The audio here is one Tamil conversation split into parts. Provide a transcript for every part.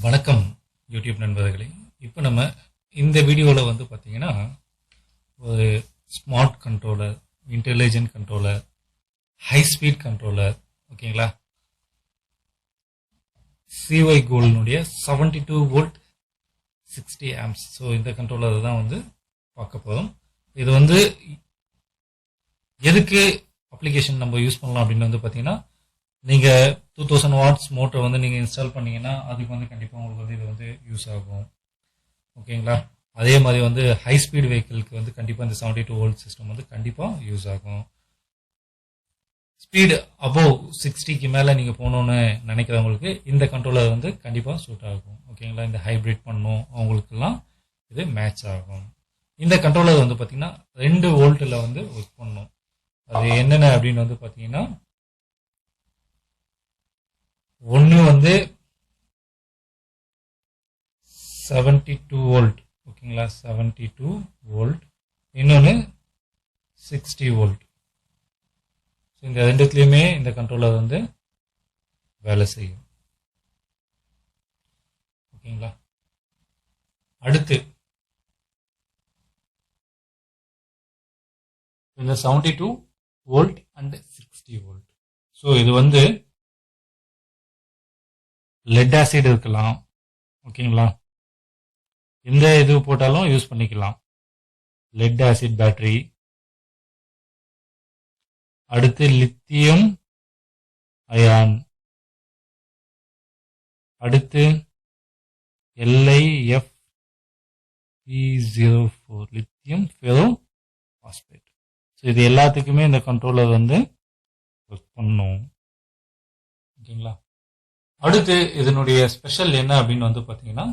வணக்கம் யூடியூப் நண்பர்களே. இப்போ நம்ம இந்த வீடியோவில் வந்து பார்த்தீங்கன்னா ஒரு smart controller, intelligent controller, high speed controller, ஓகேங்களா, சிஒய் கோல்னுடைய 72 வோல்ட் 60 ஆம்ப்ஸ். ஸோ இந்த கண்ட்ரோலர் தான் வந்து பார்க்க போகிறோம். இது வந்து எதுக்கு அப்ளிகேஷன் நம்ம யூஸ் பண்ணலாம் அப்படின்னு வந்து பார்த்தீங்கன்னா, நீங்கள் 2000 வாட்ஸ் மோட்டர் வந்து நீங்கள் இன்ஸ்டால் பண்ணீங்கன்னா அதுக்கு வந்து கண்டிப்பாக உங்களுக்கு வந்து இது வந்து யூஸ் ஆகும், ஓகேங்களா. அதே மாதிரி வந்து ஹை ஸ்பீட் வெஹிக்கிளுக்கு வந்து கண்டிப்பாக இந்த 72 வோல்ட் சிஸ்டம் வந்து கண்டிப்பாக யூஸ் ஆகும். ஸ்பீடு அபோவ் 60க்கு மேலே நீங்கள் போகணுன்னு நினைக்கிறவங்களுக்கு இந்த கண்ட்ரோலர் வந்து கண்டிப்பாக சூட் ஆகும், ஓகேங்களா. இந்த ஹைப்ரிட் பண்ணும் அவங்களுக்கெல்லாம் இது மேட்ச் ஆகும். இந்த கண்ட்ரோலர் வந்து பார்த்தீங்கன்னா 2 வோல்ட்டில் வந்து ஒர்க் பண்ணும். அது என்னென்ன அப்படின்னு வந்து பார்த்தீங்கன்னா, ஒன்று வந்து 72 வோல்ட், ஓகேங்களா, 72 வோல்ட், இன்னொன்று 60 வோல்ட். ஸோ இந்த ரெண்டுத்துலேயுமே இந்த கண்ட்ரோலர் வந்து வேலை செய்யும், ஓகேங்களா. அடுத்து இந்த 72 வோல்ட் அண்ட் 60 வோல்ட். ஸோ இது வந்து லெட் ஆசிட் இருக்கலாம், ஓகேங்களா. எந்த இது போட்டாலும் யூஸ் பண்ணிக்கலாம். லெட் ஆசிட் பேட்டரி, அடுத்து லித்தியம் அயான், அடுத்து LiFe04 lithium ferro phosphate. So இது எல்லாத்துக்குமே இந்த கண்ட்ரோலர் வந்து ஒர்க் பண்ணும், ஓகேங்களா. அடுத்து இதனுடைய ஸ்பெஷல் என்ன அப்படின்னு வந்து பார்த்தீங்கன்னா,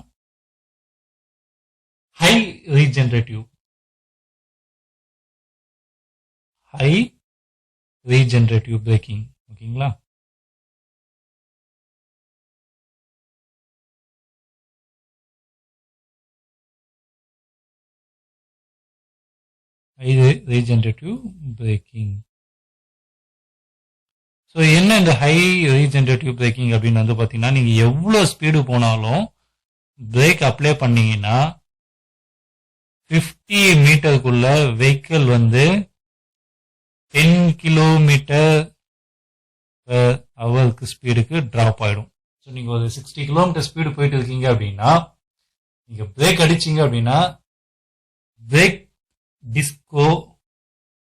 ஹை ரீஜெனரேட்டிவ் பிரேக்கிங், ஓகேங்களா. High regenerative braking. ஸோ என்ன இந்த ஹை ரீஜெனரேட்டிவ் பிரேக்கிங் அப்படின்னு வந்து பார்த்தீங்கன்னா, நீங்கள் எவ்வளோ ஸ்பீடு போனாலும் பிரேக் அப்ளை பண்ணீங்கன்னா 50 மீட்டருக்குள்ள வெஹிக்கிள் வந்து 10 கிலோமீட்டர் ஹவருக்கு ஸ்பீடுக்கு ட்ராப் ஆகிடும். ஸோ நீங்கள் ஒரு 60 கிலோமீட்டர் ஸ்பீடு போயிட்டு இருக்கீங்க அப்படின்னா, நீங்கள் பிரேக் அடிச்சிங்க அப்படின்னா பிரேக் டிஸ்கோ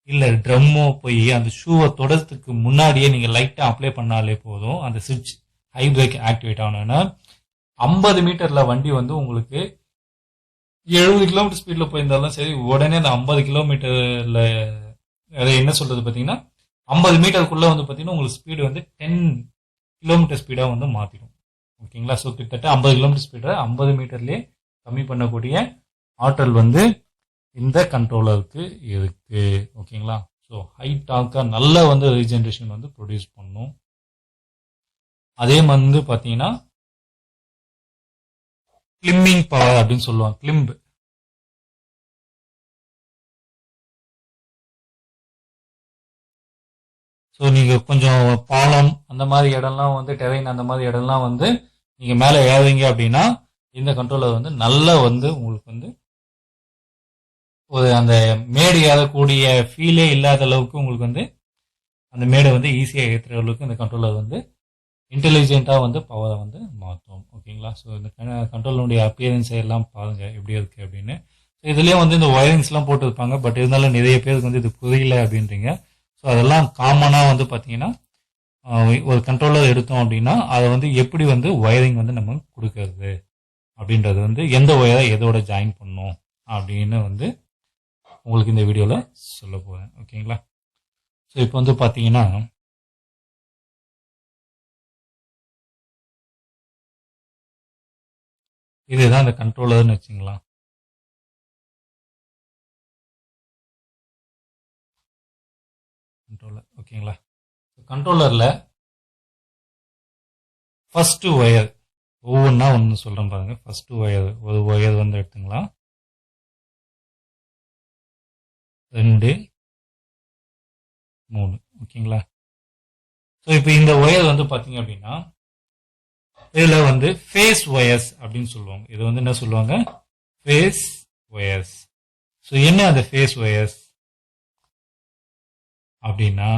இல்லை ட்ரம்மோ போய் அந்த ஷூவை தொடறதுக்கு முன்னாடியே நீங்கள் லைட்டாக அப்ளை பண்ணாலே போதும், அந்த சுவிட்ச் ஹை பிரேக் ஆக்டிவேட் ஆகணும்னா 50 மீட்டரில் வண்டி வந்து உங்களுக்கு 70 கிலோமீட்டர் ஸ்பீடில் போயிருந்தாலும் சரி, உடனே அந்த 50 கிலோமீட்டரில் அதை என்ன சொல்கிறது பார்த்தீங்கன்னா 50 மீட்டருக்குள்ளே வந்து பார்த்தீங்கன்னா உங்களுக்கு ஸ்பீடு வந்து 10 கிலோமீட்டர் ஸ்பீடாக வந்து மாற்றிடும், ஓகேங்களா. ஸோ கிட்டத்தட்ட 50 கிலோமீட்டர் ஸ்பீடை 50 மீட்டர்லேயே கம்மி பண்ணக்கூடிய ஆற்றல் வந்து இந்த கண்ட்ரோலருக்கு இருக்கு, ஓகேங்களா. ஸோ ஹை டார்க்காக நல்ல வந்து ரீஜெனரேஷன் வந்து ப்ரொடியூஸ் பண்ணும். அதே வந்து பார்த்தீங்கன்னா கிளிம்பிங் பவர் அப்படின்னு சொல்லுவாங்க, கிளிம்ப். ஸோ நீங்கள் கொஞ்சம் பாலம் அந்த மாதிரி இடம்லாம் வந்து டெரைன் அந்த மாதிரி இடம்லாம் வந்து நீங்கள் மேலே ஏறுவீங்க அப்படின்னா இந்த கண்ட்ரோலர் வந்து நல்லா வந்து உங்களுக்கு வந்து ஒரு அந்த மேடு ஏறக்கூடிய ஃபீலே இல்லாத அளவுக்கு உங்களுக்கு வந்து அந்த மேடை வந்து ஈஸியாக ஏற்றுற அளவுக்கு இந்த கண்ட்ரோலர் வந்து இன்டெலிஜென்ட்டாக வந்து பவரை வந்து மாற்றும், ஓகேங்களா. ஸோ இந்த கண்ட்ரோலருடைய அப்பியரன்ஸை எல்லாம் பாருங்கள் எப்படி இருக்குது அப்படின்னு. ஸோ இதுலேயும் வந்து இந்த ஒயரிங்ஸ்லாம் போட்டுருப்பாங்க, பட் இருந்தாலும் நிறைய பேருக்கு வந்து இது புரியல அப்படின்றீங்க. ஸோ அதெல்லாம் காமனாக வந்து பார்த்தீங்கன்னா ஒரு கண்ட்ரோலர் எடுத்தோம் அப்படின்னா அதை வந்து எப்படி வந்து ஒயரிங் வந்து நம்ம கொடுக்கறது அப்படின்றது வந்து எந்த ஒயரை எதோட ஜாயின் பண்ணணும் அப்படின்னு வந்து உங்களுக்கு இந்த வீடியோவில் சொல்ல போகிறேன், ஓகேங்களா. ஸோ இப்போ வந்து பார்த்தீங்கன்னா இதுதான் இந்த கண்ட்ரோலர்னு வச்சுங்களா. கண்ட்ரோலர், ஓகேங்களா. கண்ட்ரோலரில் ஃபர்ஸ்ட் ஒயர் ஒவ்வொன்றா ஒன்று சொல்கிறேன் பாருங்கள். ஃபர்ஸ்ட் ஒயர் ஒரு ஒயர் வந்து எடுத்துங்களா, 2 3, ஓகேங்களா. ஸோ இப்போ இந்த ஒயர் வந்து பார்த்தீங்க அப்படின்னா இதுல வந்து ஃபேஸ் ஒயர்ஸ் அப்படின்னு சொல்லுவாங்க. இது வந்து என்ன சொல்லுவாங்க? Face wires. ஸோ என்ன அந்த ஃபேஸ் ஒயர்ஸ் அப்படின்னா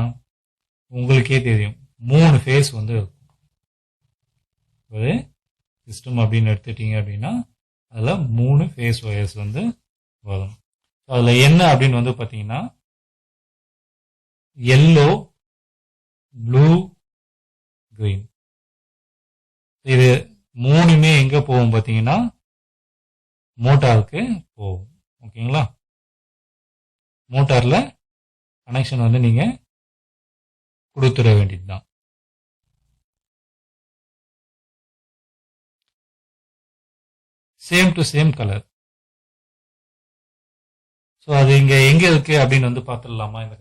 உங்களுக்கே தெரியும், 3 ஃபேஸ் வந்து இருக்கும். ஒரு சிஸ்டம் அப்படின்னு எடுத்துட்டீங்க அப்படின்னா அதுல 3 ஃபேஸ் ஒயர்ஸ் வந்து வரும். அதுல என்ன அப்படின்னு வந்து பாத்தீங்கன்னா எல்லோ, ப்ளூ, கிரீன். இது 3மே எங்க போகும் பாத்தீங்கன்னா மோட்டாருக்கு போகும். ஓகேங்களா? மோட்டார்ல கனெக்ஷன் வந்து நீங்க கொடுத்துட வேண்டியதுதான். Same to same colour. So அது இங்க எங்க இருக்கு அப்படின்னு வந்து பார்த்துடலாமா? இந்த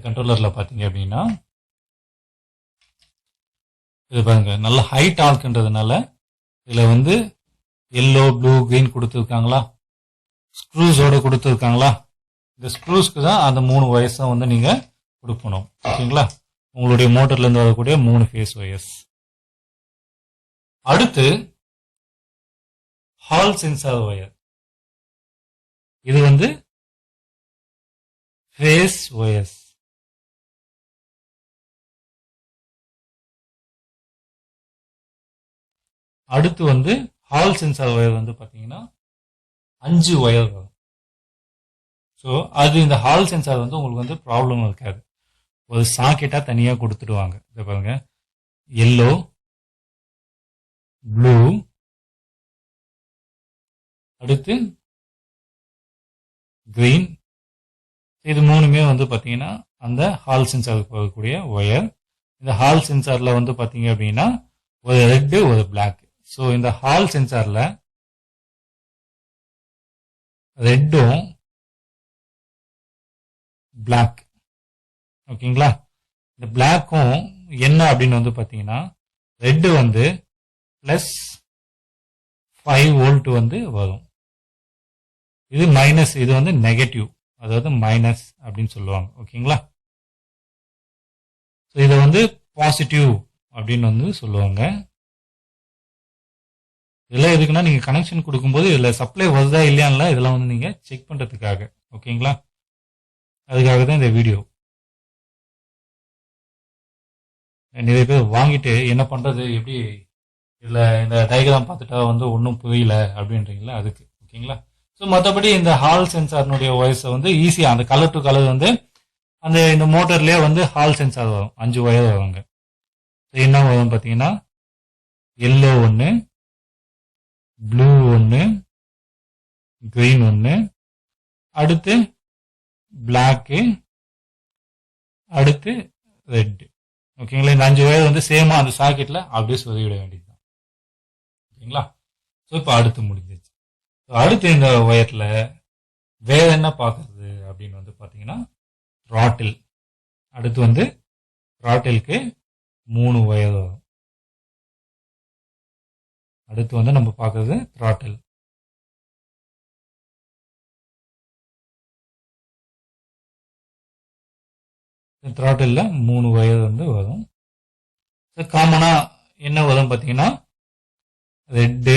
கண்ட்ரோலர்ல பாத்தீங்க அப்படின்னா இது பாருங்க, நல்ல ஹைட் ஆர்க்குன்றதுனால இதுல வந்து எல்லோ, ப்ளூ, கிரீன் கொடுத்துருக்காங்களா, ஸ்க்ரூஸோட கொடுத்துருக்காங்களா. இந்த ஸ்க்ரூஸ்க்கு தான் அந்த 3 ஒயர்ஸ் வந்து நீங்க கொடுக்கணும். ஓகேங்களா? உங்களுடைய மோட்டர்ல இருந்து வரக்கூடிய 3 ஃபேஸ் ஒயர்ஸ். அடுத்து ஹால் சென்சார் ஒயர். இது வந்து ஃபேஸ் ஒயர்ஸ். அடுத்து வந்து ஹால் சென்சார் ஒயர் வந்து பாத்தீங்கன்னா 5 ஒயர் வரும். ஸோ அது இந்த ஹால் சென்சார் வந்து உங்களுக்கு வந்து ப்ராப்ளம் இருக்காது. ஒரு சாக்கெட்டா தனியா கொடுத்துடுவாங்க. இதை பாருங்க, எல்லோ, ப்ளூ, அடுத்து கிரீன். இது 3மே வந்து பாத்தீங்கன்னா அந்த ஹால் சென்சாருக்கு போகக்கூடிய ஒயர். இந்த ஹால் சென்சார்ல வந்து பாத்தீங்க அப்படின்னா ஒரு ரெட், ஒரு பிளாக். ஸோ இந்த ஹால் சென்சார்ல ரெட்டும் பிளாக். ஓகேங்களா? இந்த பிளாக்கும் என்ன அப்படின்னு வந்து பாத்தீங்கன்னா ரெட் வந்து +5 வோல்ட் வந்து வரும். இது மைனஸ், இது வந்து நெகட்டிவ், அதாவது மைனஸ் அப்படின்னு சொல்லுவாங்க. ஓகேங்களா? இதை வந்து பாசிட்டிவ் அப்படின்னு வந்து சொல்லுவாங்க. இதெல்லாம் எதுக்குன்னா நீங்க கனெக்ஷன் கொடுக்கும்போது இதுல சப்ளை வருதா இல்லையான்லாம் இதெல்லாம் வந்து நீங்க செக் பண்றதுக்காக. ஓகேங்களா? அதுக்காக தான் இந்த வீடியோ. நிறைய பேர் வாங்கிட்டு என்ன பண்றது, எப்படி இதுல இந்த டயக்ராம் பார்த்துட்டா வந்து ஒன்றும் புரியல அப்படின்றீங்களா, அதுக்கு. ஓகேங்களா? ஸோ மற்றபடி இந்த ஹால் சென்சார்னுடைய வாய்ஸை வந்து ஈஸியாக அந்த கலர் டு கலர் வந்து அந்த இந்த மோட்டர்லேயே வந்து ஹால் சென்சார் வரும். 5 ஒயர் வருவாங்க. என்ன வரும் பார்த்தீங்கன்னா எல்லோ ஒன்று, ப்ளூ ஒன்று, கிரீன் ஒன்று, அடுத்து பிளாக்கு, அடுத்து ரெட். ஓகேங்களா? இந்த 5 ஒயர் வந்து சேமா அந்த சாக்கெட்ல அப்படியே சொருவிட வேண்டியதுதான். ஓகேங்களா? ஸோ இப்போ அடுத்து முடிஞ்சிச்சு. அடுத்து இந்த ஒயர்ல வேற என்ன பார்க்கறது அப்படின்னு வந்து பார்த்தீங்கன்னா த்ராட்டில். அடுத்து வந்து த்ராட்டிலுக்கு 3 ஒயர் வரும். அடுத்து வந்து நம்ம பார்க்கறது த்ராட்டில். த்ராட்டில்ல 3 ஒயர் வந்து வரும். காமனா என்ன வரும் பார்த்தீங்கன்னா ரெட்டு,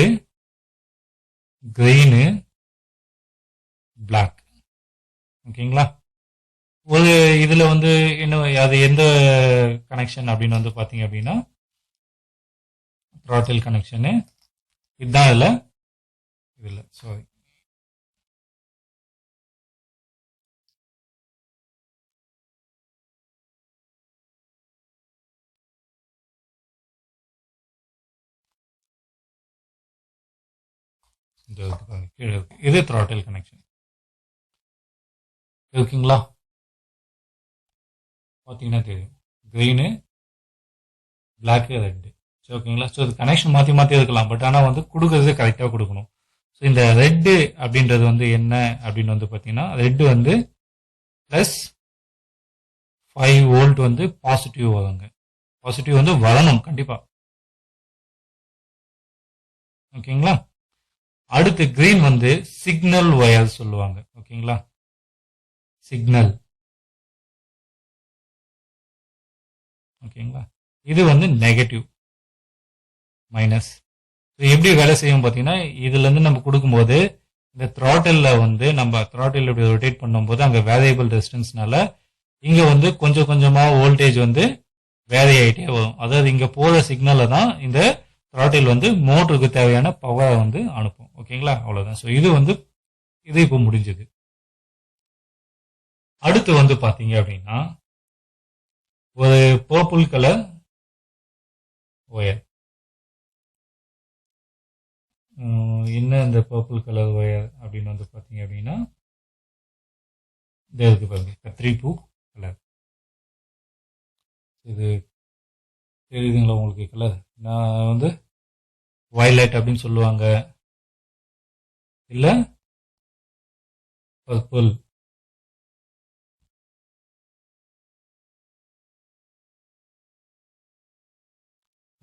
கிரீனு, பிளாக். ஓகேங்களா? ஒரு இதுல வந்து என்ன, அது எந்த கனெக்ஷன் அப்படின்னு வந்து பாத்தீங்க அப்படின்னா த்ராட்டில் கனெக்ஷனு இதுதான். இதுல சாரி, கீழே இருக்கு. இது த்ராட்டில் கனெக்ஷன். ஓகேங்களா? பார்த்தீங்கன்னா தெரியும், கிரீனு, பிளாக்கு, ரெட்டு. சரி, ஓகேங்களா? ஸோ இது கனெக்ஷன் மாற்றி மாற்றி இருக்கலாம், பட் ஆனால் வந்து கொடுக்கறது கரெக்டாக கொடுக்கணும். ஸோ இந்த ரெட்டு அப்படின்றது வந்து என்ன அப்படின்னு வந்து பார்த்தீங்கன்னா ரெட்டு வந்து +5 வோல்ட் வந்து பாசிட்டிவ் வருங்க. பாசிட்டிவ் வந்து வரணும் கண்டிப்பாக. ஓகேங்களா? அடுத்து கிரீன் வந்து சிக்னல் ஒயர் சொல்லுவாங்க. ஓகேங்களா? சிக்னல். ஓகேங்களா? இது வந்து நெகட்டிவ். மைனஸ். எப்படி வேலை செய்யும் பார்த்தீங்கன்னா, இதுல இருந்து நம்ம கொடுக்கும்போது இந்த த்ராட்டில்ல வந்து நம்ம த்ராட்டில் இப்படி ரொட்டேட் பண்ணும்போது அங்க வேரியபிள் ரெசிஸ்டன்ஸ்னால இங்க வந்து கொஞ்சம் கொஞ்சமா வோல்டேஜ் வந்து வேரி ஆகிட்டே வரும். அதாவது இங்க போற சிக்னலை தான் இந்த த்ராட்டில் வந்து மோட்டருக்கு தேவையான பவரை வந்து அனுப்பும். ஓகேங்களா, அவ்வளவுதான். ஸோ இது வந்து இது இப்போ முடிஞ்சது. அடுத்து வந்து பாத்தீங்க அப்படின்னா ஒரு பர்பிள் கலர் ஒயர். என்ன இந்த பர்பிள் கலர் ஒயர் அப்படின்னு வந்து பாத்தீங்க அப்படின்னா இருக்கு பாருங்க, கத்திரிப்பூ கலர். இது தெரியுதுங்களா உங்களுக்கு கலர்? நான் வந்து வயலட் அப்படின்னு சொல்லுவாங்க, இல்ல பர்பிள்.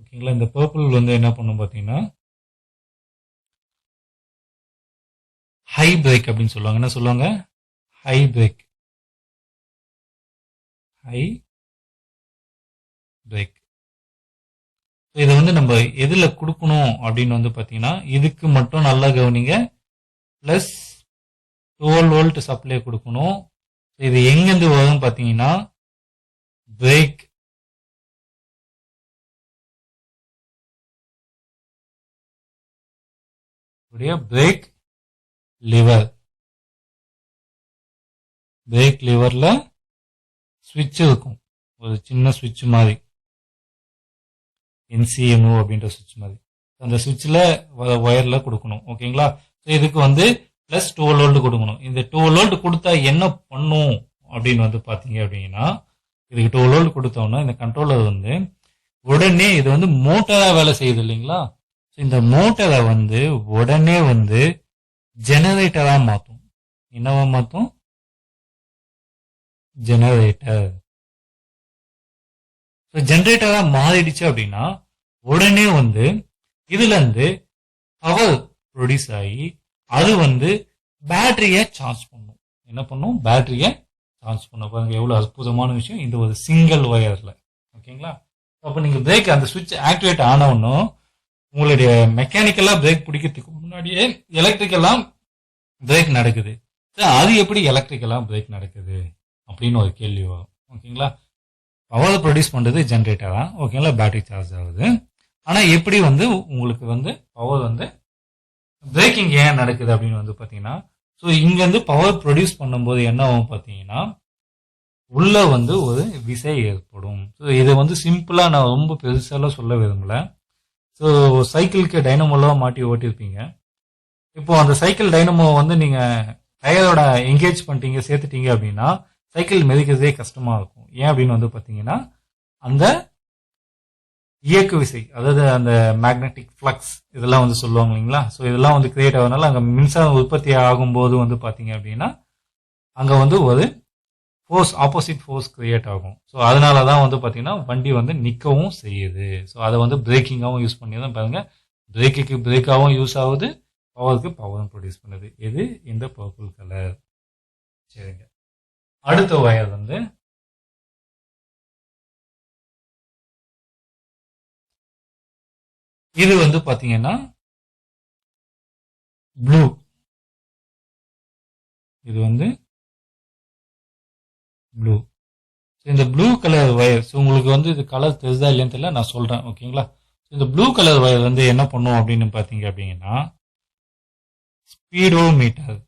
ஓகேங்களா, இந்த பர்பிள் வந்து என்ன பண்ணும் பாத்தீங்கன்னா ஹை பிரேக் அப்படின்னு சொல்லுவாங்க. என்ன சொல்லுவாங்க? High break. High break. இதை வந்து நம்ம எதுல கொடுக்கணும் அப்படின்னு வந்து பாத்தீங்கன்னா இதுக்கு மட்டும் நல்லா கவனிங்க. பிளஸ் 12 வோல்ட் சப்ளை கொடுக்கணும். இது எங்கிருந்து வரும் பாத்தீங்கன்னா பிரேக் பிரேக் லிவர். பிரேக் லிவர்ல ஸ்விட்ச் இருக்கும், ஒரு சின்ன ஸ்விட்ச் மாதிரி, NCMO அப்படின்ற ஸ்விட்ச் மாதிரி. அந்த ஸ்விட்ச்ல ஒயர்ல கொடுக்கணும். ஓகேங்களா, இதுக்கு வந்து பிளஸ் 12 வோல்ட் கொடுக்கணும். இந்த 12 வோல்ட் கொடுத்தா என்ன பண்ணும் அப்படின்னு வந்து பாத்தீங்க அப்படின்னா இதுக்கு 12 வோல்ட் கொடுத்தோம்னா இந்த கண்ட்ரோலர் வந்து உடனே இது வந்து மோட்டரா வேலை செய்யுது இல்லைங்களா, இந்த மோட்டரை வந்து உடனே வந்து ஜெனரேட்டரா மாத்தும். என்னவா மாத்தும்? ஜெனரேட்டர். ஜெனரேட்டரா மாறிடுச்சு அப்படின்னா உடனே வந்து இதுல இருந்து பவர் ப்ரொடியூஸ் ஆகி அது வந்து பேட்டரிய சார்ஜ் பண்ணும். என்ன பண்ணும்? பேட்டரிய சார்ஜ் பண்ண. பாருங்க எவ்வளவு அற்புதமான விஷயம் இந்த ஒரு சிங்கிள் ஒயர்ல. ஓகேங்களா, அப்ப நீங்க பிரேக் அந்த சுவிட்ச் ஆக்டிவேட் ஆனவனும் உங்களுடைய மெக்கானிக்கலா பிரேக் பிடிக்கிறதுக்கு முன்னாடியே எலக்ட்ரிக்கலா பிரேக் நடக்குது. அது எப்படி எலக்ட்ரிக்கலா பிரேக் நடக்குது அப்படின்னு ஒரு கேள்வி வரும். ஓகேங்களா, பவர் ப்ரொடியூஸ் பண்றது ஜென்ரேட்டரா, ஓகேங்களா, பேட்டரி சார்ஜ் ஆகுது. ஆனா எப்படி வந்து உங்களுக்கு வந்து பவர் வந்து பிரேக்கிங் ஏன் நடக்குது அப்படின்னு வந்து பாத்தீங்கன்னா, ஸோ இங்க இருந்து பவர் ப்ரொடியூஸ் பண்ணும்போது என்ன ஆகும் பாத்தீங்கன்னா உள்ள வந்து ஒரு விசை ஏற்படும். ஸோ இதை வந்து சிம்பிளா நான் ரொம்ப பெருசாலாம் சொல்ல விரும்பல. ஸோ சைக்கிளுக்கு டைனமோலாம் மாட்டி ஓட்டிருப்பீங்க. இப்போ அந்த சைக்கிள் டைனமோ வந்து நீங்க டயரோட என்கேஜ் பண்ணிட்டீங்க, சேர்த்துட்டீங்க அப்படின்னா சைக்கிள் மிதிக்கிறதே கஷ்டமா இருக்கும். ஏன் அப்படின்னு வந்து பாத்தீங்கன்னா அந்த இயக்கு விசை, அதாவது அந்த மேக்னெட்டிக் ஃப்ளக்ஸ் இதெல்லாம் வந்து சொல்லுவாங்க இல்லைங்களா. ஸோ இதெல்லாம் வந்து கிரியேட் ஆகுறதுனால அங்க மின்சாரம் உற்பத்தி ஆகும்போது வந்து பாத்தீங்க அப்படின்னா அங்க வந்து ஒரு ஃபோர்ஸ், ஆப்போசிட் ஃபோர்ஸ் கிரியேட் ஆகும். ஸோ அதனாலதான் வந்து பாத்தீங்கன்னா வண்டி வந்து நிக்கவும் செய்யுது. ஸோ அதை வந்து பிரேக்கிங்காகவும் யூஸ் பண்ணி தான் பாருங்க, பிரேக்குக்கு பிரேக்காகவும் யூஸ் ஆகுது, பவருக்கு பவரும் ப்ரொடியூஸ் பண்ணுது. இது இந்த பர்பிள் கலர். சரிங்க, அடுத்த ஒயர் வந்து இது வந்து பாத்தீங்கன்னா ப்ளூ. இது வந்து ப்ளூ. இந்த ப்ளூ கலர் ஒயர் உங்களுக்கு வந்து இது கலர் தெரியுதா இல்லைன்னு தெரியல, நான் சொல்றேன். ஓகேங்களா, இந்த ப்ளூ கலர் ஒயர் வந்து என்ன பண்ணும் அப்படின்னு பாத்தீங்க அப்படின்னா ஸ்பீடோமீட்டர்.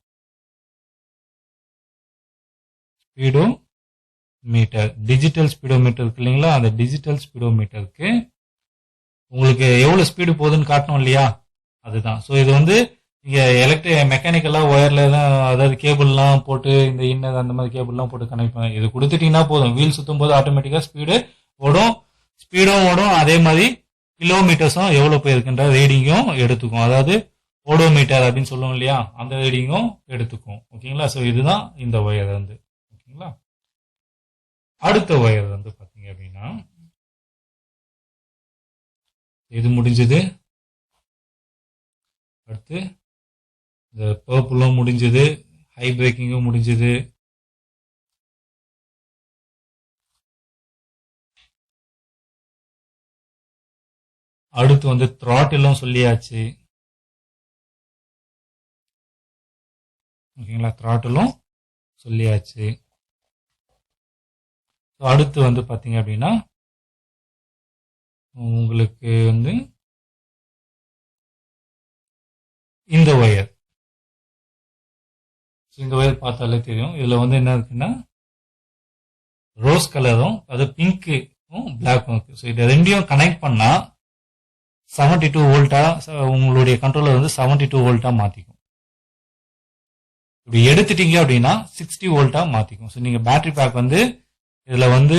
ஸ்பீடோமீட்டர், டிஜிட்டல் ஸ்பீடோமீட்டர் இருக்கு இல்லைங்களா, அந்த டிஜிட்டல் ஸ்பீடோமீட்டருக்கு உங்களுக்கு எவ்வளவு ஸ்பீடு போகுதுன்னு காட்டணும் இல்லையா, அதுதான். ஸோ இது வந்து நீங்க மெக்கானிக்கலா ஒயர்ல தான், அதாவது கேபிள்லாம் போட்டு இந்த இன்னர் அந்த மாதிரி கேபிள்லாம் போட்டு கனெக்ட் பண்ண இது கொடுத்துட்டீங்கன்னா போதும், வீல் சுத்தும் போது ஆட்டோமேட்டிக்கா ஸ்பீடு ஓடும், ஸ்பீடும் ஓடும், அதே மாதிரி கிலோமீட்டர்ஸும் எவ்வளவு போயிருக்குன்ற ரீடிங்கும் எடுத்துக்கும். அதாவது ஓடோமீட்டர் அப்படின்னு சொல்லுவோம் இல்லையா, அந்த ரீடிங்கும் எடுத்துக்கும். ஓகேங்களா, ஸோ இதுதான் இந்த ஒயர் வந்து. ஓகேங்களா, அடுத்த ஒயர் வந்து பாத்தீங்க அப்படின்னா இது முடிஞ்சது. அடுத்து இந்த பர்பிளும் முடிஞ்சது, ஹை பிரேக்கிங்கும் முடிஞ்சது. அடுத்து வந்து த்ராட்டிலும் சொல்லியாச்சு. ஓகேங்களா, த்ராட்டிலும் சொல்லியாச்சு. அடுத்து வந்து பாத்தீங்க அப்படின்னா உங்களுக்கு வந்து இந்த ஒயர் பார்த்தாலே தெரியும். இதுல வந்து என்ன இருக்குன்னா ரோஸ் கலரும் அது பிங்க்கும் பிளாக்கும் இருக்கு. ஸோ இதை ரெண்டையும் கனெக்ட் பண்ணா 72 வோல்ட்டா உங்களுடைய கண்ட்ரோலர் வந்து 72 வோல்ட்டா மாத்திக்கும். இப்படி எடுத்துட்டீங்க அப்படின்னா 60 வோல்ட்டா மாத்திக்கும். ஸோ நீங்க பேட்டரி பேக் வந்து இதுல வந்து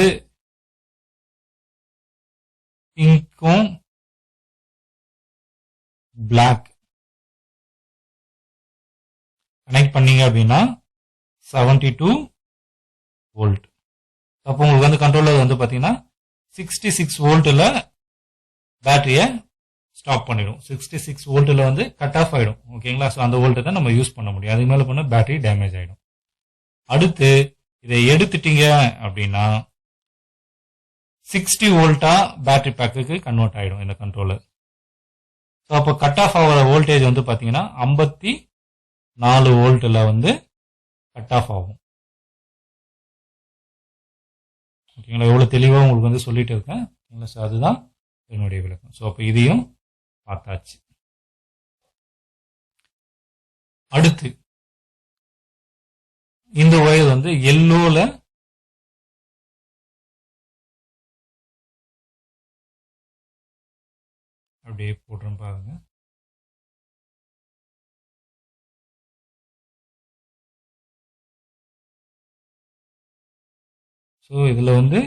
பிங்க்கும் பிளாக் கனெக்ட் பண்ணீங்க அப்படின்னா 72 வோல்ட். அப்போ உங்களுக்கு வந்து கண்ட்ரோலர் வந்து பாத்தீங்கன்னா 66 வோல்ட்ல பேட்டரிய ஸ்டாப் பண்ணிடும். 66 வோல்ட்ல வந்து கட் ஆஃப் ஆயிடும். ஓகேங்களா, ஸோ அந்த வோல்ட்டை தான் நம்ம யூஸ் பண்ண முடியும். அதுக்கு மேல பண்ண பேட்டரி டேமேஜ் ஆயிடும். அடுத்து இதை எடுத்துட்டீங்க அப்படின்னா 60 வோல்ட்டா பேட்டரி பேக்குக்கு கன்வெர்ட் ஆயிடும் இந்த கண்ட்ரோலர். ஸோ அப்போ கட் ஆஃப் ஆகிற வோல்டேஜ் வந்து பாத்தீங்கன்னா 54 வோல்ட்ல வந்து கட் ஆஃப் ஆகும். ஓகேங்களா, எவ்வளவு தெளிவாக உங்களுக்கு வந்து சொல்லிட்டு இருக்கேன். ஓகேங்களா, ஸோ அதுதான் என்னுடைய விளக்கம். ஸோ அப்போ இதையும் பார்த்தாச்சு. அடுத்து இந்த ஒயர் வந்து எல்லோல அப்படியே போடுறேன் பாருங்க. ஸோ இதுல வந்து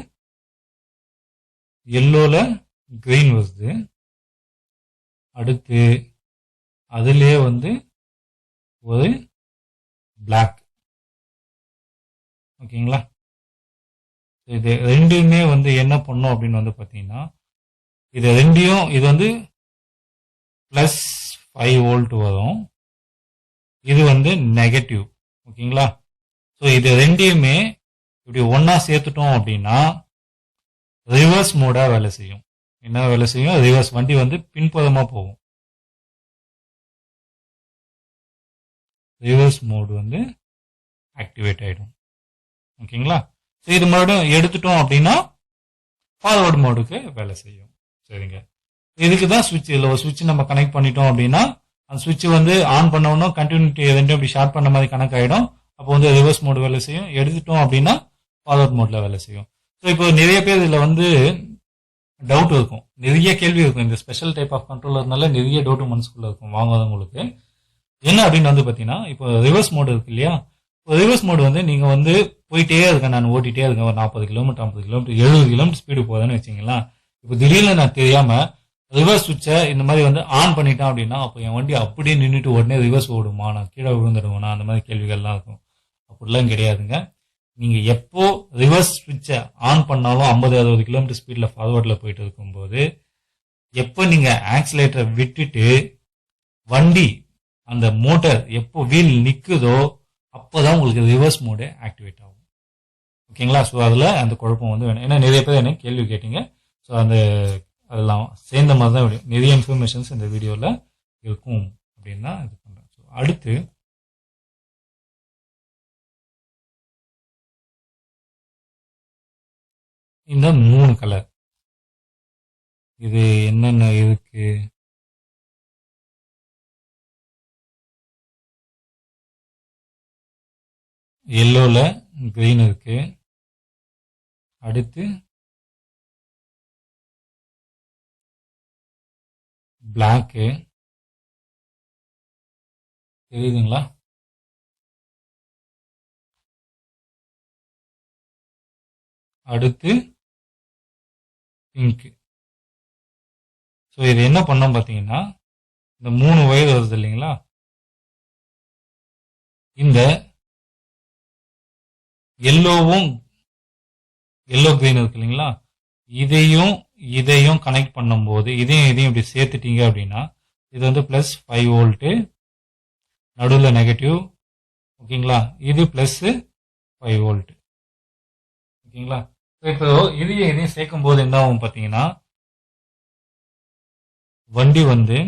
எல்லோல கிரீன் வருது. அடுத்து அதுலயே வந்து ஒரு பிளாக். ஓகேங்களா, இது ரெண்டுமே வந்து என்ன பண்ணும் அப்படின்னு வந்து பாத்தீங்கன்னா இது ரெண்டையும் இது வந்து +5 வோல்ட் வரும், இது வந்து நெகட்டிவ். ஓகேங்களா, ஸோ இது ரெண்டையுமே இப்படி ஒன்னா சேர்த்துட்டோம் அப்படின்னா ரிவர்ஸ் மோடா வேலை செய்யும். என்ன வேலை செய்யும்? ரிவர்ஸ், வண்டி வந்து பின்புறமா போகும். ரிவர்ஸ் மோடு வந்து ஆக்டிவேட் ஆயிடும். ஓகேங்களா, ஸோ இது மறுபடியும் எடுத்துட்டோம் அப்படின்னா ஃபார்வர்ட் மோடுக்கு வேலை செய்யும். சரிங்க, இதுக்கு தான் சுவிட்ச். இதில் ஒரு சுவிட்ச் நம்ம கனெக்ட் பண்ணிட்டோம் அப்படின்னா அந்த சுவிட்ச் வந்து ஆன் பண்ணோம்னா கண்டினியூட்டி ரெண்டும் இப்படி ஷார்ட் பண்ண மாதிரி கனெக்ட் ஆகிடும். அப்போ வந்து ரிவர்ஸ் மோடு வேலை செய்யும். எடுத்துட்டோம் அப்படின்னா ஃபார்வர்ட் மோட்ல வேலை செய்யும். ஸோ இப்போ நிறைய பேர் இதில் வந்து டவுட் இருக்கும், நிறைய கேள்வி இருக்கும். இந்த ஸ்பெஷல் டைப் ஆஃப் கண்ட்ரோலர்னால நிறைய டவுட் மனசுக்குள்ள இருக்கும் வாங்குறவங்களுக்கு. என்ன அப்படின்னு வந்து பார்த்தீங்கன்னா இப்போ ரிவர்ஸ் மோடு இருக்கு இல்லையா, ரிவர்ஸ் மோடு வந்து நீங்க வந்து போயிட்டே இருக்கேன், நான் ஓட்டிட்டே இருக்கேன், ஒரு 40 கிலோமீட்டர் 50 கிலோமீட்டர் 70 கிலோமீட்டர் ஸ்பீடு போகுதுன்னு வச்சுங்களா. இப்போ திடீர்னு நான் தெரியாம ரிவர்ஸ் சுவிட்சை இந்த மாதிரி வந்து ஆன் பண்ணிட்டேன் அப்படின்னா அப்போ என் வண்டி அப்படியே நின்றுட்டு உடனே ரிவர்ஸ் ஓடுமா, நான் கீழே விழுந்துடுவேனா, அந்த மாதிரி கேள்விகள்லாம் இருக்கும். அப்படிலாம் கிடையாதுங்க. நீங்க எப்போ ரிவர்ஸ் சுவிட்சை ஆன் பண்ணாலும் 50-60 கிலோமீட்டர் ஸ்பீட்ல ஃபார்வர்ட்ல போயிட்டு இருக்கும்போது எப்போ நீங்க ஆக்சிலேட்டரை விட்டுட்டு வண்டி அந்த மோட்டார் எப்போ வீல் நிக்குதோ அப்போதான் உங்களுக்கு ரிவர்ஸ் மோடு ஆக்டிவேட் ஆகும். ஓகேங்களா, ஸோ அதில் அந்த குழப்பம் வந்து வேணும். ஏன்னா நிறைய பேர் என்ன கேள்வி கேட்டீங்க. ஸோ அந்த அதெல்லாம் சேர்ந்த மாதிரி தான் நிறைய இன்ஃபர்மேஷன்ஸ் இந்த வீடியோவில் இருக்கும் அப்படின்னு தான் இது பண்ணுறேன். ஸோ அடுத்து இந்த 3 கலர் இது என்னென்ன இருக்கு? எல்லோல கிரீன் இருக்கு. அடுத்து பிளாக்கு தெரியுதுங்களா? அடுத்து பிங்க். ஸோ இது என்ன பண்ணோம் பார்த்தீங்கன்னா இந்த 3 ஒயர் வருது இல்லைங்களா, இந்த எல்லோவும் எல்லோ கிரீன் இருக்கு இல்லைங்களா, இதையும் கனெக்ட் பண்ணும்போது இதையும் இப்படி சேர்த்துட்டீங்க அப்படின்னா இது வந்து +5 வோல்ட், நடுவில் நெகட்டிவ். ஓகேங்களா, இது +5 வோல்ட். ஓகேங்களா, இப்போ இதையும் சேர்க்கும் போது என்ன ஆகும் பார்த்தீங்கன்னா வண்டி வந்து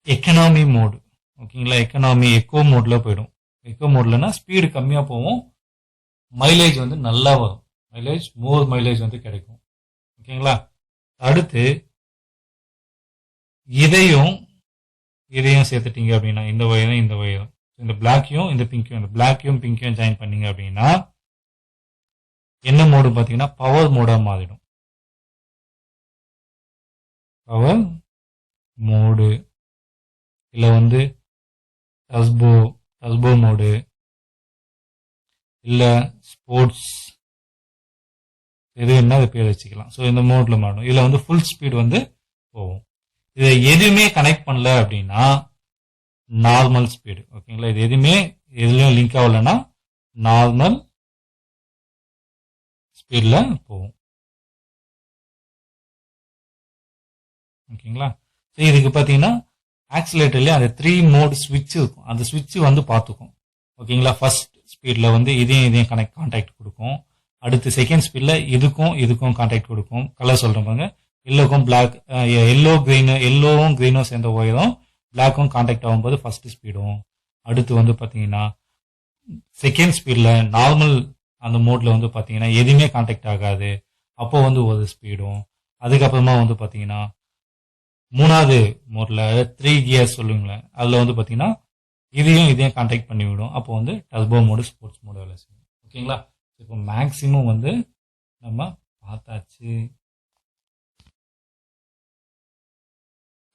எக்கனாமி மோடு, ஓகேங்களா, எக்கனாமி எக்கோ மோட்ல போயிடும். எக்கோ மோட்லனா ஸ்பீடு கம்மியாக போகும், மைலேஜ் வந்து நல்லா வரும், மோர் மைலேஜ் வந்து கிடைக்கும், ஓகேங்களா. அடுத்து இதையும் சேர்த்துட்டீங்க அப்படின்னா, இந்த வயரும் இந்த பிளாக்கையும் இந்த பிங்கையும் ஜாயின் பண்ணீங்க அப்படின்னா என்ன மோடு பார்த்தீங்கன்னா பவர் மோடா மாறிடும். பவர் மோடு இல்லை வந்து டஸ்போ மோடு இல்லை ஸ்போர்ட்ஸ், எது என்ன பேர் வச்சுக்கலாம். ஸோ இந்த மோட்ல மாறும். இதில் வந்து ஃபுல் ஸ்பீட் வந்து போகும். இதை எதுவுமே கனெக்ட் பண்ணல அப்படின்னா நார்மல் ஸ்பீடு, ஓகேங்களா. இது எதுவுமே எதுலையும் லிங்க் ஆகலைன்னா நார்மல் ஸ்பீட்ல போகும், ஓகேங்களா. இதுக்கு பார்த்தீங்கன்னா ஆக்சிலேட்டர்லேயே அந்த 3 மோட் ஸ்விட்ச் இருக்கும். அந்த ஸ்விட்ச் வந்து பார்த்துக்கும், ஓகேங்களா. ஃபர்ஸ்ட் ஸ்பீட்ல வந்து இதையும் கான்டாக்ட் கொடுக்கும். அடுத்து செகண்ட் ஸ்பீட்ல இதுக்கும் கான்டாக்ட் கொடுக்கும். கலர் சொல்றேன் பாருங்க, எல்லோக்கும் பிளாக், எல்லோவும் கிரீனும் சேர்ந்த ஒயரும் பிளாக்கும் கான்டாக்ட் ஆகும்போது ஃபர்ஸ்ட் ஸ்பீடும். அடுத்து வந்து பார்த்தீங்கன்னா செகண்ட் ஸ்பீட்ல நார்மல் அந்த மோட்ல வந்து பார்த்தீங்கன்னா எதுவுமே கான்டாக்ட் ஆகாது, அப்போ வந்து ஒரு ஸ்பீடும். அதுக்கப்புறமா வந்து பார்த்தீங்கன்னா மூணாவது மோட்ல 3 கியர்ஸ் சொல்லுங்களேன், அதில் வந்து பார்த்தீங்கன்னா இதையும் கான்டாக்ட் பண்ணி விடும், அப்போ வந்து டர்போ மோடு ஸ்போர்ட்ஸ் மோடு வேலை செய்யும், ஓகேங்களா. இப்போ மேக்ஸிமம் வந்து நம்ம பார்த்தாச்சு.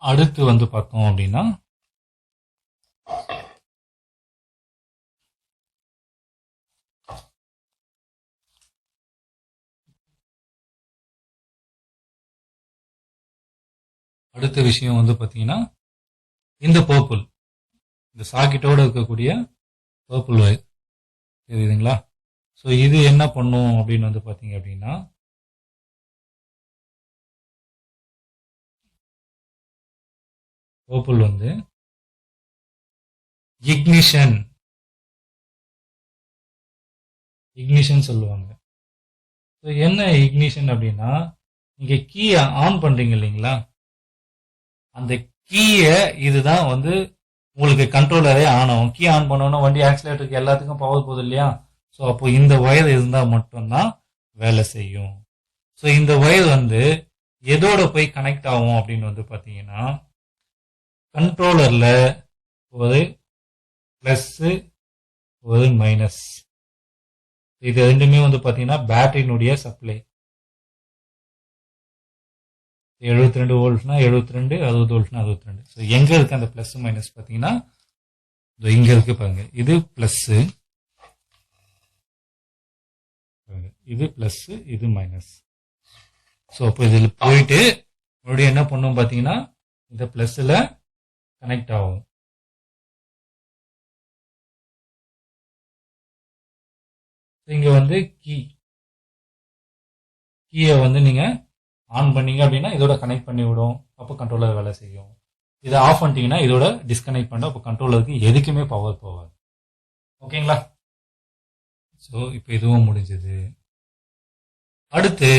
அடுத்து வந்து பார்த்தோம் அப்படின்னா அடுத்த விஷயம் வந்து பார்த்தீங்கன்னா இந்த பர்பிள், இந்த சாக்கெட்டோட இருக்கக்கூடிய பர்பிள் ஒயர் தெரியுதுங்களா. ஸோ இது என்ன பண்ணும் அப்படின்னு வந்து பார்த்தீங்க அப்படின்னா பர்பிள் வந்து இக்னிஷன் சொல்லுவாங்க. ஸோ என்ன இக்னிஷன் அப்படின்னா நீங்க கீயை ஆன் பண்றீங்க இல்லைங்களா, அந்த கீயை இதுதான் வந்து உங்களுக்கு கண்ட்ரோலரே ஆன் ஆகும். கீ ஆன் பண்ணோன்னா வண்டி ஆக்சிலேட்டருக்கு எல்லாத்துக்கும் பவர் போகுது இல்லையா. ஸோ அப்போ இந்த ஒயர் இருந்தால் மட்டும்தான் வேலை செய்யும். ஸோ இந்த ஒயர் வந்து எதோட போய் கனெக்ட் ஆகும் அப்படின்னு வந்து பார்த்தீங்கன்னா கண்ட்ரோலர்ல ஒரு பிளஸ் ஒரு மைனஸ், இது ரெண்டுமே வந்து பார்த்தீங்கன்னா பேட்டரியினுடைய சப்ளை 72 வோல்ட்னா 72, 60 வோல்ட்னா 62. ஸோ எங்க இருக்கு அந்த பிளஸ் மைனஸ் பார்த்தீங்கன்னா இங்க இருக்கு பாருங்க, இது பிளஸ், இது பிளஸ், இது மைனஸ். ஸோ அப்போ இதில் போயிட்டு மறுபடியும் என்ன பண்ணும் பார்த்தீங்கன்னா இந்த பிளஸ்ல கனெக்ட் ஆகும். இங்க வந்து கீயை வந்து நீங்க ஆன் பண்ணீங்க அப்படின்னா இதோட கனெக்ட் பண்ணி விடும், அப்போ கண்ட்ரோலர் வேலை செய்யும். இதை ஆஃப் பண்ணிட்டீங்கன்னா இதோட டிஸ்கனெக்ட் பண்ண, அப்போ கண்ட்ரோலருக்கு எதுக்குமே பவர் போகாது, ஓகேங்களா. ஸோ இப்போ இதுவும் முடிஞ்சது. அடுத்து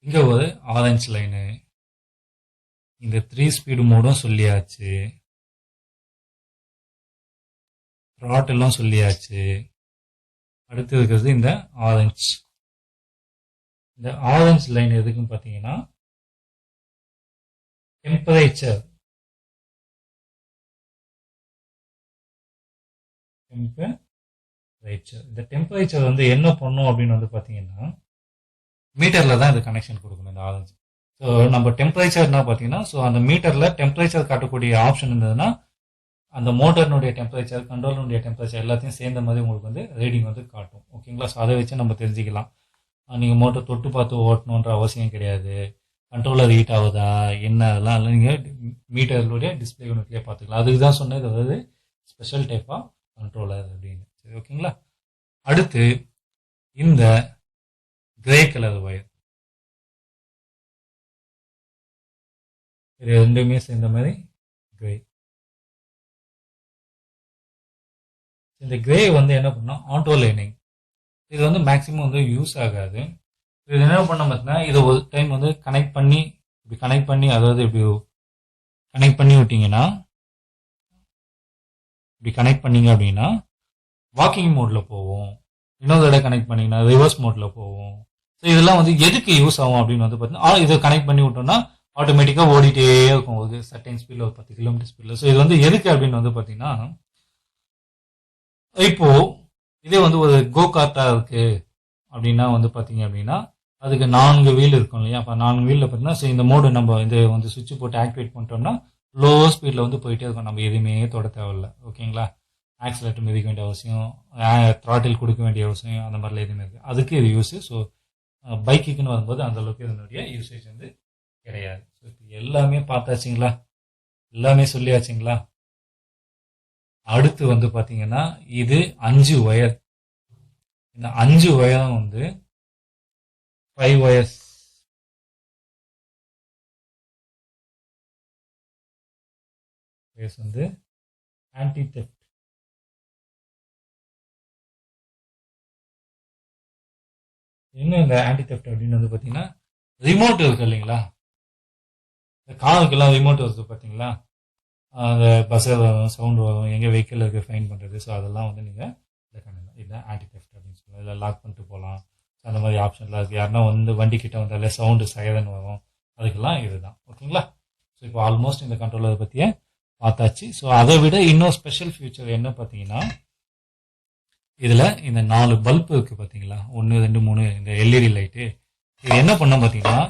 இங்க ஒரு ஆரஞ்சு லைனு, இந்த 3 ஸ்பீடு மோடும் சொல்லியாச்சு, த்ராட்டிலும் சொல்லியாச்சு. அடுத்து இருக்கிறது இந்த ஆரஞ்சு. இந்த ஆரஞ்சு லைன் எதுக்குன்னு பார்த்தீங்கன்னா டெம்பரேச்சர் இந்த டெம்பரேச்சர் வந்து என்ன பண்ணும் அப்படின்னு வந்து பார்த்தீங்கன்னா மீட்டர்ல தான் இது கனெக்ஷன் கொடுக்கணும் இந்த ஆரஞ்சு. ஸோ நம்ம டெம்பரேச்சர்னா பார்த்தீங்கன்னா ஸோ அந்த மீட்டர்ல டெம்பரேச்சர் காட்டக்கூடிய ஆப்ஷன் இருந்ததுன்னா அந்த மோட்டர்னுடைய டெம்பரேச்சர், கண்ட்ரோலருடைய டெம்பரேச்சர் எல்லாத்தையும் சேர்ந்த மாதிரி உங்களுக்கு வந்து ரீடிங் வந்து காட்டும், ஓகேங்களா. ஸோ அதை வச்சு நம்ம தெரிஞ்சுக்கலாம். நீங்கள் மோட்டர் தொட்டு பார்த்து ஓட்டணுன்ற அவசியம் கிடையாது. கண்ட்ரோலர் ஹீட் ஆகுதா என்ன அதெல்லாம் நீங்கள் மீட்டர்களுடைய டிஸ்பிளே யூனிட்லேயே பார்த்துக்கலாம். அதுக்கு தான் சொன்னது, அதாவது ஸ்பெஷல் டைப் ஆஃப் கண்ட்ரோலர் அப்படின்னு. சரி, ஓகேங்களா. அடுத்து இந்த கிரே கலர் ஒயர், இது ரெண்டுமே சேர்ந்த மாதிரி கிரே. இந்த கிரே வந்து என்ன பண்ணோம், ஆட்டோ லைனிங். இது வந்து மேக்ஸிமம் வந்து யூஸ் ஆகாது. இது என்ன பண்ண பார்த்தீங்கன்னா இதை ஒரு டைம் வந்து கனெக்ட் பண்ணி இப்படி கனெக்ட் பண்ணி, அதாவது இப்படி கனெக்ட் பண்ணி விட்டீங்கன்னா, இப்படி கனெக்ட் பண்ணீங்க அப்படின்னா வாக்கிங் மோட்ல போவோம். இன்னொரு தடவை கனெக்ட் பண்ணீங்கன்னா ரிவர்ஸ் மோட்ல போவோம். ஸோ இதெல்லாம் வந்து எதுக்கு யூஸ் ஆகும் அப்படின்னு வந்து பார்த்தீங்கன்னா, இதை கனெக்ட் பண்ணி விட்டோம்னா ஆட்டோமேட்டிக்காக ஓடிட்டே இருக்கும் ஒரு சர்டைன் ஸ்பீடில், ஒரு 10 கிலோமீட்டர் ஸ்பீடில். ஸோ இது வந்து எதுக்கு அப்படின்னு வந்து பார்த்தீங்கன்னா, இப்போ இதே வந்து ஒரு கோ கார்ட்டா இருக்கு அப்படின்னா வந்து பார்த்தீங்க அப்படின்னா, அதுக்கு 4 வீல் இருக்கும் இல்லையா? அப்போ 4 வீலில் பார்த்தீங்கன்னா இந்த மோடு நம்ம இது வந்து சுவிட்ச் போட்டு ஆக்டிவேட் பண்ணிட்டோம்னா லோ ஸ்பீடில் வந்து போயிட்டே இருக்கும். நம்ம எதுவுமே தொட தேவையில்லை. ஓகேங்களா? ஆக்சிலேட்டர் மிதிக்க வேண்டிய அவசியம், த்ராட்டில் கொடுக்க வேண்டிய அவசியம், அந்த மாதிரிலாம் எதுவுமே இருக்குது. அதுக்கு இது யூஸ். ஸோ பைக்குக்குன்னு வரும்போது அந்த அளவுக்கு இதனுடைய யூசேஜ் வந்து கிடையாது. ஸோ இப்போ எல்லாமே பார்த்தாச்சுங்களா? எல்லாமே சொல்லியாச்சுங்களா? அடுத்து வந்து பார்த்தீங்கன்னா இது 5 ஒயர். இந்த 5 ஒயரும் வந்து 5 ஒயர்ஸ் வந்து ஆன்டி தெஃப்ட். என்ன இந்த ஆன்டி தெஃப்ட் அப்படின்னு வந்து பார்த்தீங்கன்னா, ரிமோட் இருக்கு இல்லைங்களா? இந்த காருக்கெல்லாம் ரிமோட் வருது பார்த்தீங்களா? அந்த பஸ்ஸில் வரும், சவுண்ட் வரும், எங்கே வெஹிக்கிள் இருக்கு ஃபைன் பண்ணுறது. ஸோ அதெல்லாம் வந்து நீங்கள் இதை பண்ணலாம். இதுதான் ஆன்டி தெஃப்ட் அப்படின்னு சொல்லலாம். இல்லை லாக் பண்ணிட்டு போகலாம். ஸோ அந்த மாதிரி ஆப்ஷன்லாம் இருக்குது. யாருன்னா வந்து வண்டி கிட்ட வந்தாலே சவுண்டு சைரன் வரும். அதுக்கெல்லாம் இதுதான். ஓகேங்களா? ஸோ இப்போ ஆல்மோஸ்ட் இந்த கண்ட்ரோலரை பற்றியே பார்த்தாச்சு. ஸோ அதை விட இன்னும் ஸ்பெஷல் ஃபியூச்சர் என்ன பார்த்தீங்கன்னா, இதில் இந்த 4 பல்ப் இருக்குது பார்த்தீங்களா? 1 2 3 இந்த எல்இடி லைட்டு. இது என்ன பண்ணோம் பார்த்தீங்கன்னா,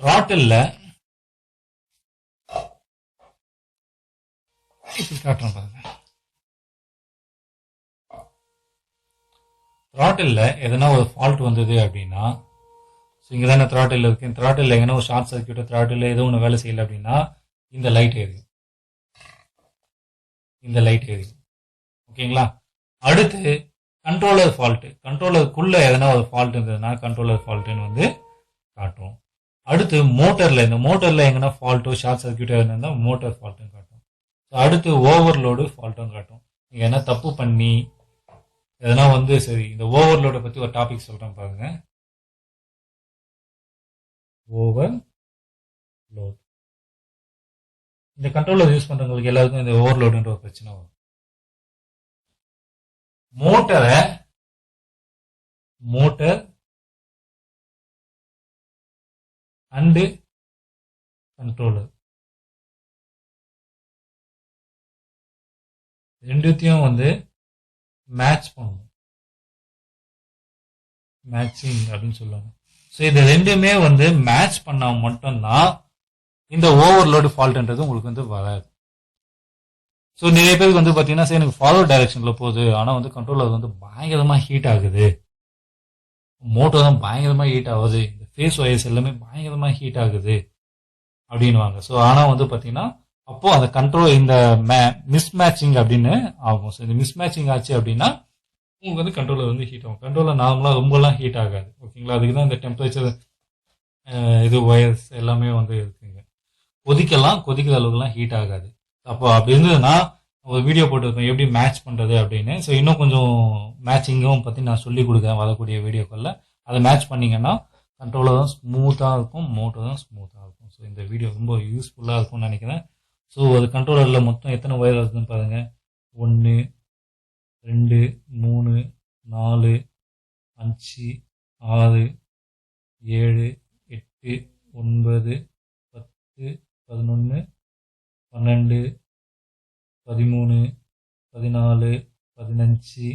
த்ராட்டிலில் இப்படி காட்டுறோம் பாருங்க. த்ராட்டிலில் எதனா ஒரு ஃபால்ட் வந்தது அப்படின்னா, ஸோ இங்கே தானே த்ராட்டில் இருக்கு. த்ராட்டில் எங்கன்னா ஒரு ஷார்ட் சர்க்கியூட்டோ த்ராட்டில் ஏதோ ஒன்று வேலை செய்யலை அப்படின்னா இந்த லைட் எரியும். இந்த லைட் எரியும். ஓகேங்களா? அடுத்து கண்ட்ரோலர் ஃபால்ட்டு. கண்ட்ரோலருக்குள்ள எதனா ஒரு ஃபால்ட் இருந்ததுன்னா கண்ட்ரோலர் ஃபால்ட்டுன்னு வந்து காட்டும். அடுத்து மோட்டரில், இந்த மோட்டரில் எங்கன்னா ஃபால்ட்டோ ஷார்ட் சர்க்கியூட்டோ இருந்தால் மோட்டர் ஃபால்ட்டுன்னு காட்டும். அடுத்து ஓவர்லோடு ஃபால்ட்டும் காட்டும். நீங்கள் என்ன தப்பு பண்ணி எதனா வந்து சரி, இந்த ஓவர்லோடை பற்றி ஒரு டாபிக் சொல்கிறேன் பாருங்க. ஓவர்லோட். இந்த கண்ட்ரோலர் யூஸ் பண்ணுறவங்களுக்கு எல்லாருக்கும் இந்த ஓவர்லோடுன்ற ஒரு பிரச்சனை வரும். மோட்டர் அண்டு கண்ட்ரோலர் ரெண்டுத்தையும் வந்து மேட்ச் பண்ணணும். மேட்சிங் அப்படின்னு சொல்லுவாங்க. ஸோ இது ரெண்டுமே வந்து மேட்ச் பண்ணா மட்டும்தான் இந்த ஓவர்லோடு ஃபால்ட்ன்றது உங்களுக்கு வந்து வராது. ஸோ நிறைய பேருக்கு வந்து பார்த்தீங்கன்னா, சரி எனக்கு ஃபார்வர்ட் டைரக்ஷனில் போகுது, ஆனால் வந்து கண்ட்ரோலர் வந்து பயங்கரமாக ஹீட் ஆகுது, மோட்டோ தான் பயங்கரமாக ஹீட் ஆகுது, இந்த ஃபேஸ் ஒயர்ஸ் எல்லாமே பயங்கரமாக ஹீட் ஆகுது அப்படின்வாங்க. ஸோ ஆனால் வந்து பார்த்தீங்கன்னா அப்போ அந்த கண்ட்ரோல் இந்த மிஸ்மேட்சிங் அப்படின்னு ஆகும். ஸோ இந்த மிஸ்மேட்சிங் ஆச்சு அப்படின்னா உங்களுக்கு வந்து கண்ட்ரோலர் வந்து ஹீட் ஆகும். கண்ட்ரோலர் நார்மலாக ரொம்பலாம் ஹீட் ஆகாது. ஓகேங்களா? அதுக்கு தான் இந்த டெம்பரேச்சர் இது ஒயர்ஸ் எல்லாமே வந்து இருக்குங்க. கொதிக்கிற அளவுக்குலாம் ஹீட் ஆகாது. அப்போ அப்படி இருந்ததுன்னா ஒரு வீடியோ போட்டுருக்கோம் எப்படி மேட்ச் பண்ணுறது அப்படின்னு. ஸோ இன்னும் கொஞ்சம் மேட்சிங்கும் பற்றி நான் சொல்லி கொடுக்குறேன் வரக்கூடிய வீடியோக்களில். அதை மேட்ச் பண்ணிங்கன்னா கண்ட்ரோலர் தான் ஸ்மூத்தாக இருக்கும், மோட்டோ தான் ஸ்மூத்தாக இருக்கும். ஸோ இந்த வீடியோ ரொம்ப யூஸ்ஃபுல்லாக இருக்கும்னு நினைக்கிறேன். ஸோ ஒரு கண்ட்ரோலரில் மொத்தம் எத்தனை ஒயர் இருக்குதுன்னு பாருங்கள். 1 2 3 4 5 6 7 8 9 10 11 12 13 14 15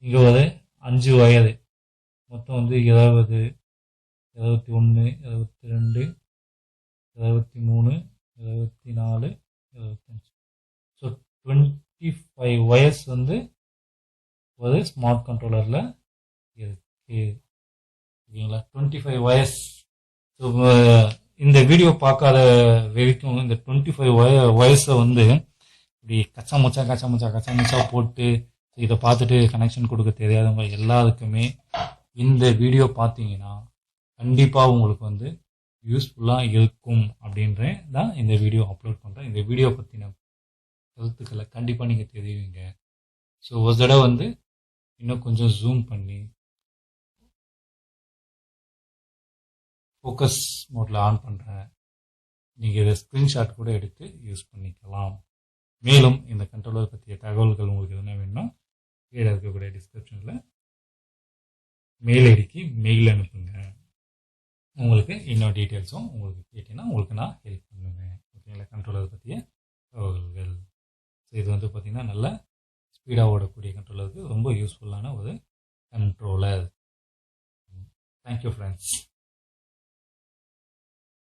இங்கே ஒரு 5 ஒயரு மொத்தம் வந்து 20 21 22 23 24 25. ஸோ 25 ஒயர்ஸ் வந்து ஒரு ஸ்மார்ட் கண்ட்ரோலரில் இருக்கு. ஓகேங்களா? 25 ஒயர்ஸ். ஸோ இந்த வீடியோ பார்க்காத வரைக்கும் இந்த 25 ஒயர்ஸை வந்து இப்படி கச்சா முச்சா போட்டு இதை பார்த்துட்டு கனெக்ஷன் கொடுக்க தெரியாதவங்க எல்லாருக்குமே இந்த வீடியோ பார்த்தீங்கன்னா கண்டிப்பாக உங்களுக்கு வந்து யூஸ்ஃபுல்லாக இருக்கும் அப்படின்றேன் தான் இந்த வீடியோ அப்லோட் பண்ணுறேன். இந்த வீடியோ பற்றின கருத்துக்களை கண்டிப்பாக நீங்கள் தெரிவிங்க. ஸோ ஒரு தடவை வந்து இன்னும் கொஞ்சம் ஜூம் பண்ணி ஃபோக்கஸ் மோடில் ஆன் பண்ணுறேன். நீங்கள் இதை ஸ்க்ரீன்ஷாட் கூட எடுத்து யூஸ் பண்ணிக்கலாம். மேலும் இந்த கண்ட்ரோலர் பற்றிய தகவல்கள் உங்களுக்கு எதுனா வேணும்னா கீழே இருக்கக்கூடிய டிஸ்கிரிப்ஷனில் மெயில் ஐடிக்கு மெயில் அனுப்புங்க. உங்களுக்கு இன்னும் டீட்டெயில்ஸும் உங்களுக்கு கேட்டீங்கன்னா உங்களுக்கு நான் ஹெல்ப் பண்ணுவேன். ஓகேங்களா? கண்ட்ரோலர் பற்றிய தகவல்கள். ஸோ இது வந்து பார்த்திங்கன்னா நல்ல ஸ்பீடாக ஓடக்கூடிய கண்ட்ரோலருக்கு ரொம்ப யூஸ்ஃபுல்லான ஒரு கண்ட்ரோலர். Thank you friends.